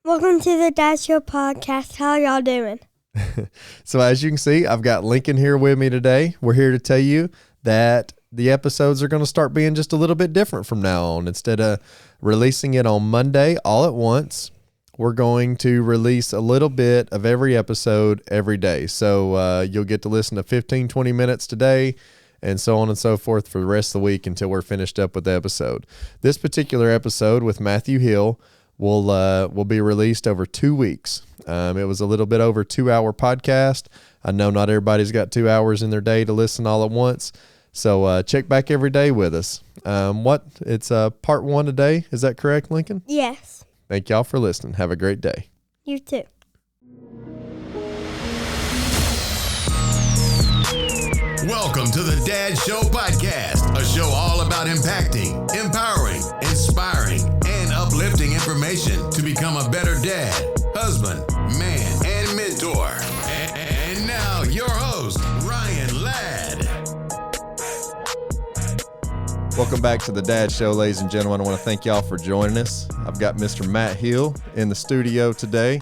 Welcome to the Dad Show podcast. How y'all doing? So as you can see, I've got Lincoln here with me today. We're here to tell you that the episodes are going to start being just a little bit different from now on. Instead of releasing it on Monday all at once, we're going to release a little bit of every episode every day. So you'll get to listen to 15, 20 minutes today and so on and so forth for the rest of the week until we're finished up with the episode. This particular episode with Matthew Hill will be released over 2 weeks. It was a little bit over 2-hour podcast. I know not everybody's got 2 hours in their day to listen all at once. So check back every day with us. It's part 1 today. Is that correct, Lincoln? Yes. Thank y'all for listening. Have a great day. You too. Welcome to the Dad Show Podcast, a show all about impacting, empowering, inspiring, and uplifting information to become a better dad, husband, man, and mentor. And now, your host, Ryan Ladd. Welcome back to the Dad Show, ladies and gentlemen. I want to thank y'all for joining us. I've got Mr. Matt Hill in the studio today.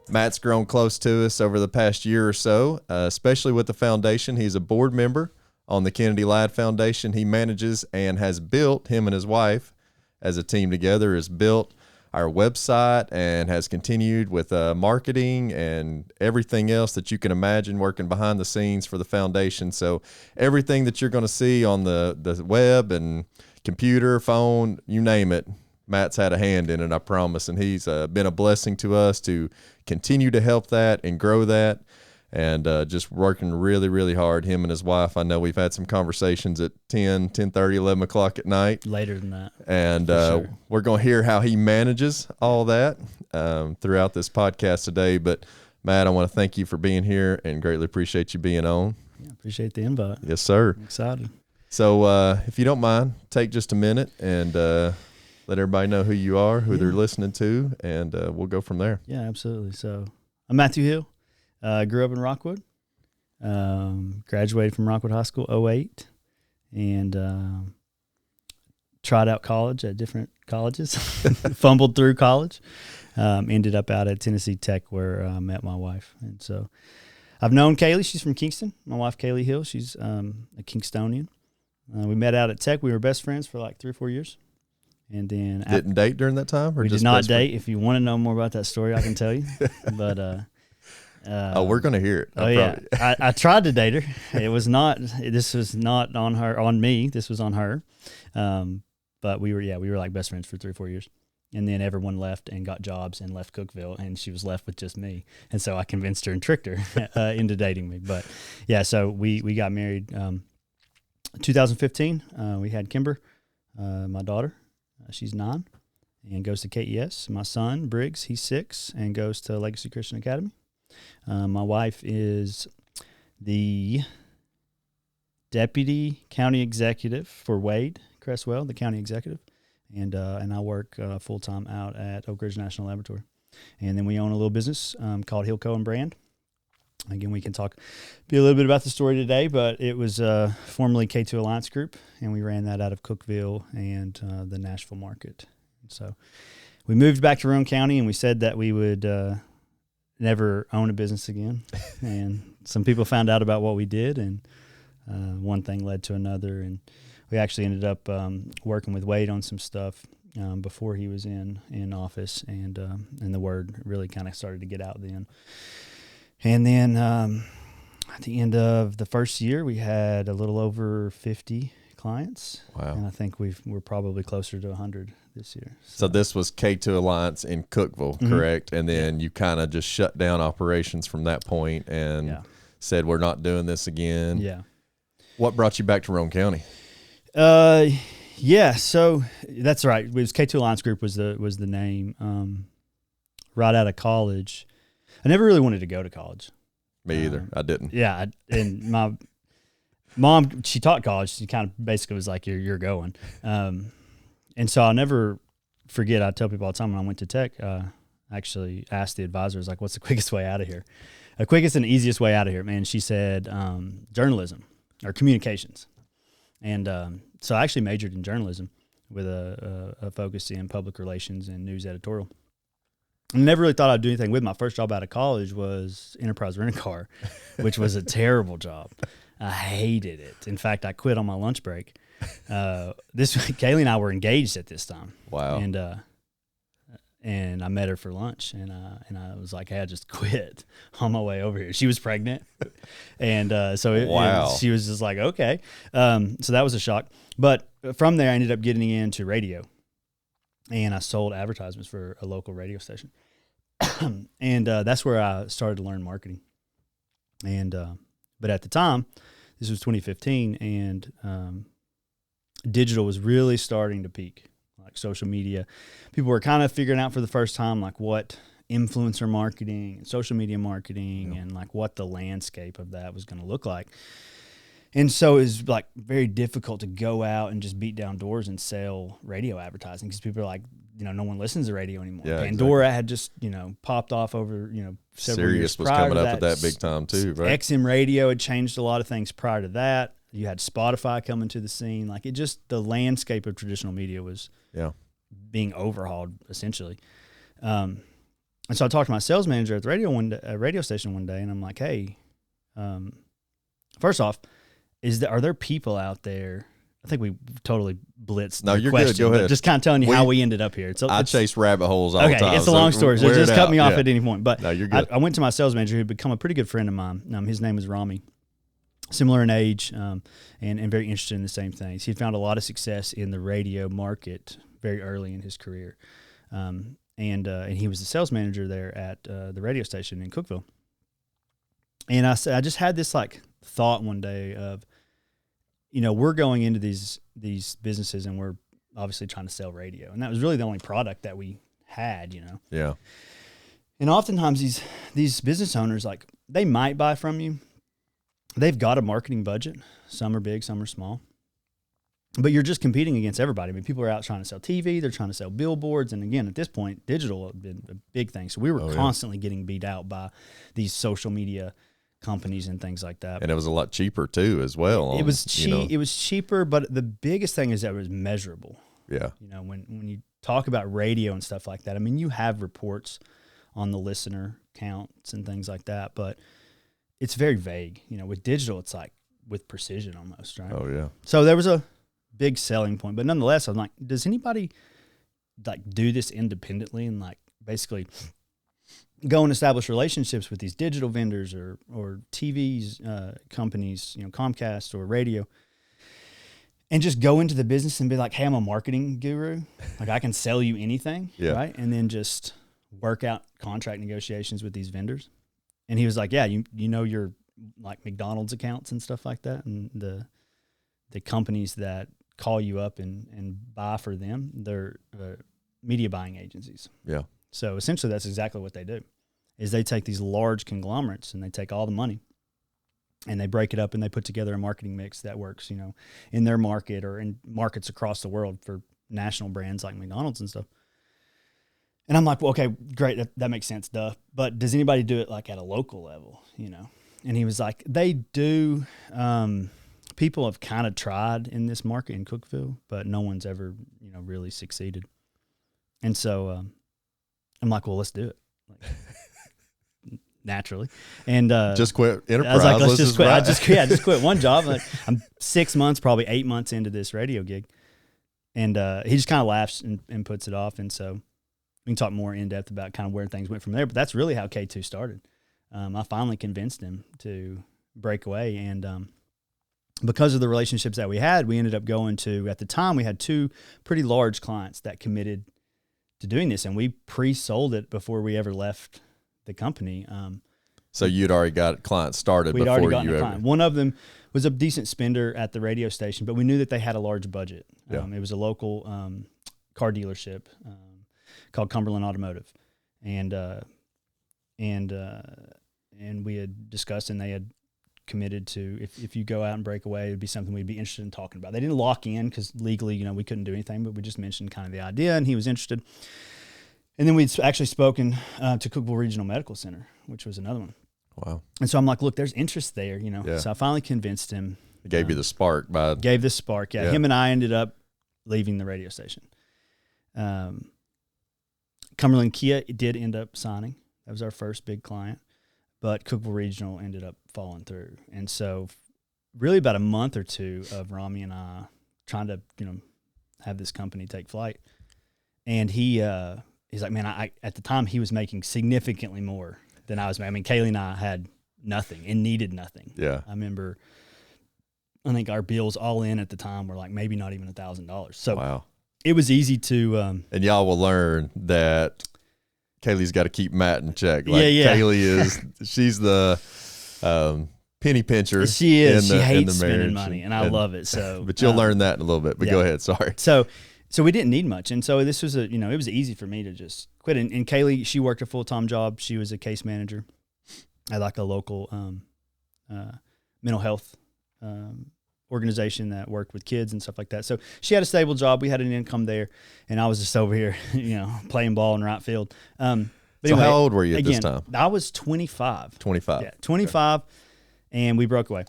Matt's grown close to us over the past year or so, especially with the foundation. He's a board member on the Kennedy Ladd Foundation. He manages and has built, him and his wife as a team together, has built our website and has continued with marketing and everything else that you can imagine working behind the scenes for the foundation. So everything that you're going to see on the web and computer, phone, you name it, Matt's had a hand in it, I promise. And he's been a blessing to us to continue to help that and grow that, and just working really, really hard. Him and his wife, I know we've had some conversations at 10:30, 11 o'clock at night. Later than that. And sure. We're going to hear how he manages all that throughout this podcast today. But, Matt, I want to thank you for being here and greatly appreciate you being on. Yeah, appreciate the invite. Yes, sir. I'm excited. So if you don't mind, take just a minute and let everybody know who you are, who they're listening to, and we'll go from there. Yeah, absolutely. So I'm Matthew Hill. Grew up in Rockwood. Graduated from Rockwood High School 2008, and tried out college at different colleges. Fumbled through college. Ended up out at Tennessee Tech, where I met my wife. And so I've known Kaley. She's from Kingston. My wife, Kaley Hill. She's a Kingstonian. We met out at Tech. We were best friends for like 3 or 4 years. And then didn't date during that time, or we just did not date. If you want to know more about that story, I can tell you. But we're gonna hear it. I tried to date her. It was not. This was not on me. This was on her. But we were like best friends for 3 or 4 years. And then everyone left and got jobs and left Cookeville, and she was left with just me. And so I convinced her and tricked her into dating me. But yeah, so we got married 2015. We had Kimber, my daughter. She's 9 and goes to KES. My son, Briggs, he's 6 and goes to Legacy Christian Academy. My wife is the deputy county executive for Wade Cresswell, the county executive. And I work full-time out at Oak Ridge National Laboratory. And then we own a little business called Hillco and Brand. Again, we can be a little bit about the story today, but it was formerly K2 Alliance Group, and we ran that out of Cookeville and the Nashville market. So we moved back to Roane County, and we said that we would never own a business again. And some people found out about what we did, and one thing led to another. And we actually ended up working with Wade on some stuff before he was in office, and the word really kind of started to get out then. And then at the end of the first year, we had a little over 50 clients. Wow. And I think we're probably closer to 100 this year. So this was K2 Alliance in Cookeville, correct? And then you kind of just shut down operations from that point and said, we're not doing this again. Yeah. What brought you back to Roane County? Yeah, so that's right. It was K2 Alliance Group was the name. Right out of college, I never really wanted to go to college. Me either. I didn't. Yeah, and my mom, she taught college. She kind of basically was like, "You're going," and so I'll never forget. I tell people all the time when I went to Tech, I actually asked the advisors like, "What's the quickest way out of here?" The quickest and easiest way out of here, man. She said journalism or communications, and so I actually majored in journalism with a focus in public relations and news editorial. I never really thought I'd do anything with. My first job out of college was Enterprise Rent-A-Car, which was a terrible job. I hated it. In fact, I quit on my lunch break. Kaley and I were engaged at this time. Wow. And I met her for lunch, and I was like, hey, I just quit on my way over here. She was pregnant, and so she was just like, okay. So that was a shock. But from there, I ended up getting into radio, and I sold advertisements for a local radio station, and that's where I started to learn marketing. And but at the time, this was 2015, and digital was really starting to peak. Like social media, people were kind of figuring out for the first time like what influencer marketing and social media marketing and like what the landscape of that was going to look like. And so it was like very difficult to go out and just beat down doors and sell radio advertising because people are like, no one listens to radio anymore. Yeah, Pandora had just, popped off over, several Sirius years was prior coming to up at that big time too, right? XM radio had changed a lot of things prior to that. You had Spotify coming to the scene. Like the landscape of traditional media was being overhauled essentially. And so I talked to my sales manager at the radio station one day, and I'm like, hey, first off, are there people out there? I think we totally blitzed the you're question. Good. Go ahead. Just kind of telling you how we ended up here. I chase rabbit holes all the time. Okay, it's a long story. So just cut me off at any point. But no, you're good. I went to my sales manager who had become a pretty good friend of mine. His name is Rami. Similar in age, and very interested in the same things. He found a lot of success in the radio market very early in his career, and he was the sales manager there at the radio station in Cookeville. And I just had this like thought one day of, we're going into these businesses and we're obviously trying to sell radio, and that was really the only product that we had, Yeah. And oftentimes these business owners, like, they might buy from you. They've got a marketing budget. Some are big, some are small. But you're just competing against everybody. I mean, people are out trying to sell TV. They're trying to sell billboards. And again, at this point, digital had been a big thing. So we were constantly getting beat out by these social media companies and things like that. And it was a lot cheaper too as well. It was cheap. It was cheaper, but the biggest thing is that it was measurable. Yeah. When you talk about radio and stuff like that, I mean, you have reports on the listener counts and things like that, but it's very vague. With digital, it's like with precision almost, right? Oh, yeah. So there was a big selling point, but nonetheless, I'm like, does anybody like do this independently and like basically go and establish relationships with these digital vendors or TVs companies, Comcast or radio, and just go into the business and be like, hey, I'm a marketing guru. Like, I can sell you anything, right? And then just work out contract negotiations with these vendors. And he was like, yeah, your like McDonald's accounts and stuff like that, and the companies that call you up and buy for them, they're media buying agencies. Yeah. So essentially that's exactly what they do, is they take these large conglomerates and they take all the money and they break it up and they put together a marketing mix that works, in their market or in markets across the world for national brands like McDonald's and stuff. And I'm like, well, okay, great. That makes sense. Duh. But does anybody do it like at a local level, And he was like, they do. People have kind of tried in this market in Cookeville, but no one's ever, really succeeded. And so I'm like, well, let's do it. Like, naturally. And just quit Enterprise. I was like, let's just quit. I just quit one job. Like, I'm 6 months, probably 8 months into this radio gig. And he just kind of laughs and puts it off. And so we can talk more in depth about kind of where things went from there. But that's really how K2 started. I finally convinced him to break away. And because of the relationships that we had, we ended up going to, at the time, we had 2 pretty large clients that committed to doing this. And we pre-sold it before we ever left the company. So you'd already got clients started we'd before already gotten you a ever. client. One of them was a decent spender at the radio station, but we knew that they had a large budget. It was a local car dealership called Cumberland Automotive, and we had discussed, and they had committed to, if you go out and break away, it'd be something we'd be interested in talking about. They didn't lock in because legally, we couldn't do anything, but we just mentioned kind of the idea, and he was interested. And then we'd actually spoken to Cookeville Regional Medical Center, which was another one. Wow. And so I'm like, look, there's interest there, Yeah. So I finally convinced him. It gave you the spark by. Gave the spark, yeah. Him and I ended up leaving the radio station. Kind Cumberland Kia did end up signing. That was our first big client, but Cookeville Regional ended up falling through. And so really about a month or two of Rami and I trying to, have this company take flight. And he's like, man, I at the time he was making significantly more than I was making. I mean, Kaley and I had nothing and needed nothing. Yeah. I remember, I think our bills all in at the time were like maybe not even $1,000. So wow. It was easy to. And y'all will learn that Kaley's got to keep Matt in check. Like yeah. Kaley she's the penny pincher. She is. She hates spending spending money, and I love it. So, but you'll learn that in a little bit. But go ahead. Sorry. So we didn't need much, and so this was it was easy for me to just quit. And Kaley, she worked a full-time job. She was a case manager at like a local mental health organization that worked with kids and stuff like that. So she had a stable job. We had an income there, and I was just over here, playing ball in right field. But so anyway, how old were you at this time? I was 25. 25. Yeah, 25, and we broke away.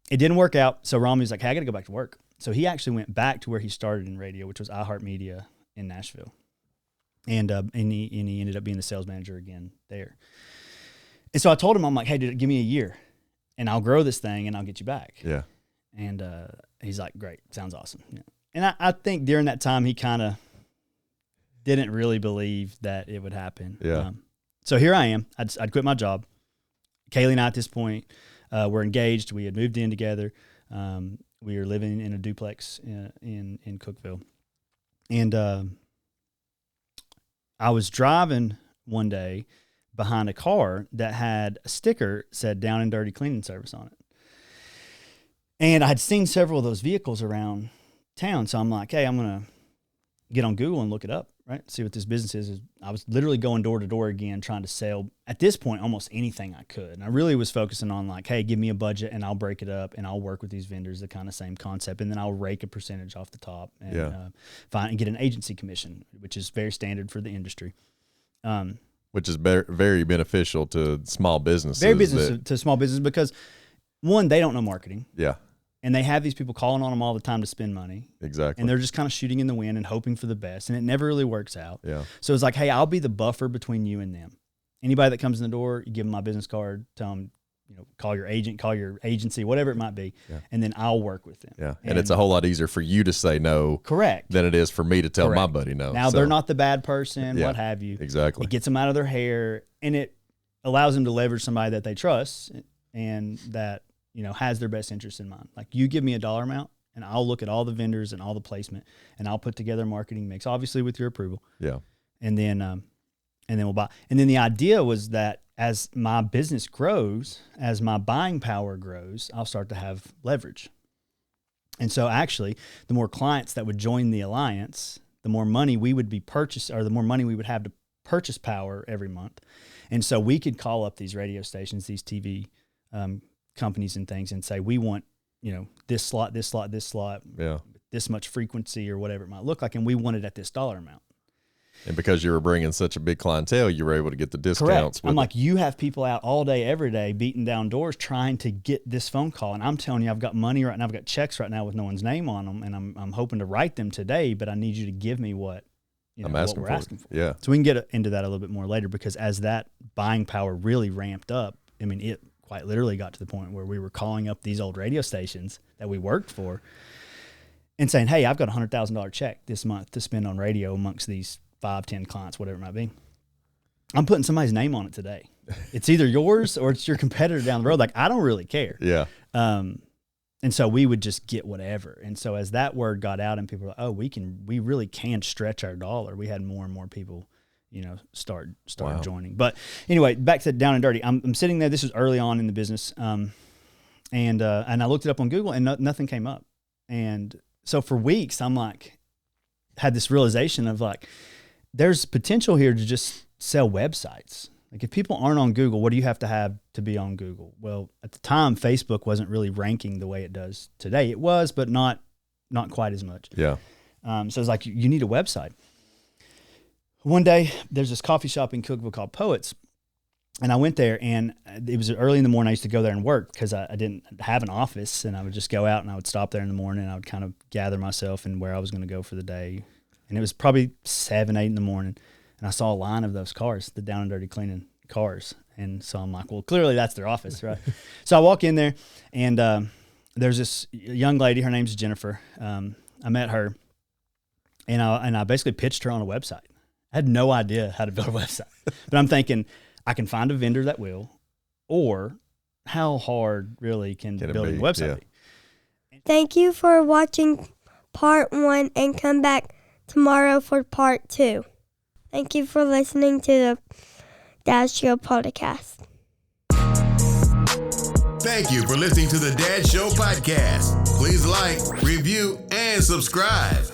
It didn't work out, so Rami was like, hey, I got to go back to work. So he actually went back to where he started in radio, which was iHeartMedia in Nashville. And he ended up being the sales manager again there. And so I told him, I'm like, hey, dude, give me a year, and I'll grow this thing, and I'll get you back. Yeah. And he's like, great, sounds awesome. Yeah. And I think during that time, he kind of didn't really believe that it would happen. Yeah. So here I am. I'd quit my job. Kaley and I at this point were engaged. We had moved in together. We were living in a duplex in Cookeville. And I was driving one day behind a car that had a sticker that said Down and Dirty Cleaning Service on it. And I had seen several of those vehicles around town. So I'm like, hey, I'm going to get on Google and look it up, right? See what this business is. I was literally going door to door again, trying to sell, at this point, almost anything I could. And I really was focusing on like, hey, give me a budget and I'll break it up and I'll work with these vendors, the kind of same concept. And then I'll rake a percentage off the top and find and get an agency commission, which is very standard for the industry. Which is very beneficial to small businesses. Very business to small business because, one, they don't know marketing. Yeah. And they have these people calling on them all the time to spend money. Exactly. And they're just kind of shooting in the wind and hoping for the best. And it never really works out. Yeah. So it's like, hey, I'll be the buffer between you and them. Anybody that comes in the door, you give them my business card, tell them, call your agent, call your agency, whatever it might be. Yeah. And then I'll work with them. Yeah. And it's a whole lot easier for you to say no. Correct. Than it is for me to tell my buddy no. Now they're not the bad person, what have you. Exactly. It gets them out of their hair and it allows them to leverage somebody that they trust and that, has their best interest in mind. Like you give me a dollar amount and I'll look at all the vendors and all the placement and I'll put together a marketing mix, obviously with your approval. Yeah. And then we'll buy. And then the idea was that as my business grows, as my buying power grows, I'll start to have leverage. And so actually the more clients that would join the alliance, the more money we would be purchased or the more money we would have to purchase power every month. And so we could call up these radio stations, these TV companies and things and say, we want, this slot, this much frequency or whatever it might look like. And we want it at this dollar amount. And because you were bringing such a big clientele, you were able to get the discounts. Correct. I'm like, you have people out all day, every day, beating down doors, trying to get this phone call. And I'm telling you, I've got money right now. I've got checks right now with no one's name on them. And I'm hoping to write them today, but I need you to give me what, I'm asking what for. we're asking for. Yeah. So we can get into that a little bit more later because as that buying power really ramped up, I mean, it quite literally got to the point where we were calling up these old radio stations that we worked for and saying, hey, I've got a $100,000 check this month to spend on radio amongst these 5-10 clients, whatever it might be. I'm putting somebody's name on it today. It's either yours or it's your competitor down the road. Like, I don't really care. Yeah. And so we would just get whatever. And so as that word got out and people were like, oh, we really can stretch our dollar. We had more and more people start joining. But anyway, back to Down and Dirty. I'm sitting there. This was early on in the business, and I looked it up on Google, and nothing came up. And so for weeks, I'm like, had this realization of like, there's potential here to just sell websites. Like if people aren't on Google, what do you have to be on Google? Well, at the time, Facebook wasn't really ranking the way it does today. It was, but not quite as much. Yeah. So it's like you need a website. One day, there's this coffee shop in Cookeville called Poets, and I went there, and it was early in the morning. I used to go there and work because I didn't have an office, and I would just go out, and I would stop there in the morning, and I would kind of gather myself and where I was going to go for the day. And it was probably 7, 8 in the morning, and I saw a line of those cars, the down and dirty cleaning cars. And so I'm like, well, clearly that's their office, right? So I walk in there, and there's this young lady. Her name's Jennifer. I met her, and I basically pitched her on a website. I had no idea how to build a website, but I'm thinking I can find a vendor that will, or how hard really can building a website be? Thank you for watching part 1 and come back tomorrow for part 2. Thank you for listening to the Dad Show podcast. Thank you for listening to the Dad Show podcast. Please like, review, and subscribe.